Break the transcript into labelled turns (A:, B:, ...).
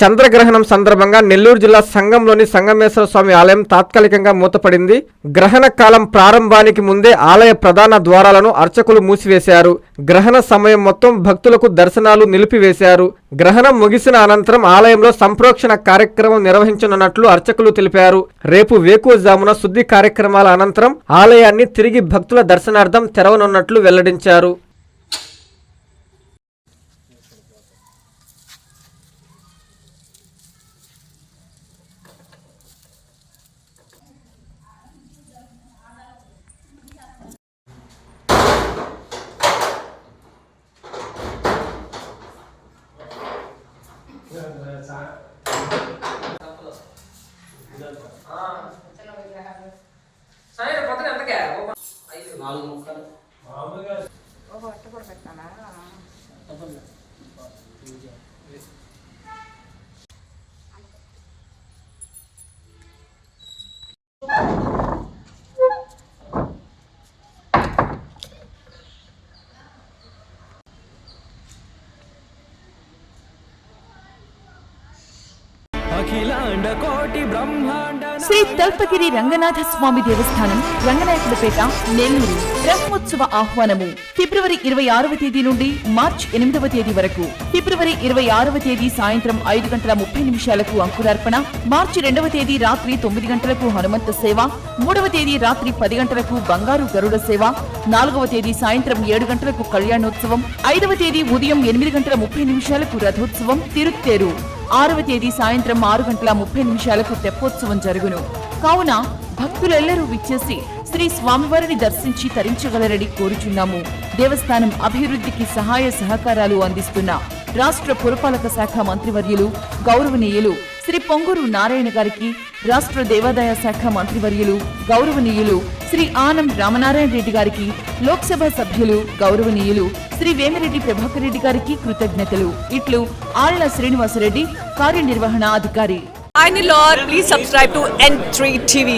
A: చంద్రగ్రహణం సందర్భంగా నెల్లూరు జిల్లా సంగంలోని సంగమేశ్వర స్వామి ఆలయం తాత్కాలికంగా మూతపడింది. గ్రహణ కాలం ప్రారంభానికి ముందే ఆలయ ప్రధాన ద్వారాలను అర్చకులు మూసివేశారు. గ్రహణ సమయం మొత్తం భక్తులకు దర్శనాలు నిలిపివేశారు. గ్రహణం ముగిసిన అనంతరం ఆలయంలో సంప్రోక్షణ కార్యక్రమం నిర్వహించనున్నట్లు అర్చకులు తెలిపారు. రేపు వేకువజామున శుద్ధి కార్యక్రమాల అనంతరం ఆలయాన్ని తిరిగి భక్తుల దర్శనార్థం తెరవనున్నట్లు వెల్లడించారు.
B: శ్రీ తల్పగిరి రంగనాథ స్వామి దేవస్థానం, రంగనాయకులపేట, నెల్లూరు. బ్రహ్మోత్సవ ఆహ్వానము ఫిబ్రవరి 26వ తేదీ నుండి మార్చి 8వ తేదీ వరకు. ఫిబ్రవరి 26వ తేదీ సాయంత్రం 5:30 అంకురార్పణ, మార్చి 2వ తేదీ రాత్రి 9 గంటలకు హనుమంత సేవ, 3వ తేదీ రాత్రి 10 గంటలకు బంగారు గరుడ సేవ, 4వ తేదీ సాయంత్రం 7 గంటలకు కళ్యాణోత్సవం, 5వ తేదీ ఉదయం 8:30 రథోత్సవం తిరుత్తేరు, 6వ తేదీ సాయంత్రం 6:30 తెప్పోత్సవం జరుగును. కావున భక్తులెల్లరూ విచ్చేసి శ్రీ స్వామివారిని దర్శించి తరించగలరని కోరుచున్నాము. దేవస్థానం అభివృద్ధికి సహాయ సహకారాలు అందిస్తున్న రాష్ట్ర పురపాలక శాఖ మంత్రివర్యులు గౌరవనీయులు శ్రీ పొంగూరు నారాయణ గారికి, రాష్ట్ర దేవాదాయ శాఖ మంత్రివర్యులు గౌరవనీయులు శ్రీ ఆనం రామనారాయణ రెడ్డి గారికి, లోక్సభ సభ్యులు గౌరవనీయులు శ్రీ వేమిరెడ్డి ప్రభాకర్ రెడ్డి గారికి కృతజ్ఞతలు. ఇట్లు ఆళ్ల శ్రీనివాసరెడ్డి, కార్యనిర్వహణ అధికారి.
C: Hi Nilor, please subscribe to N3 TV.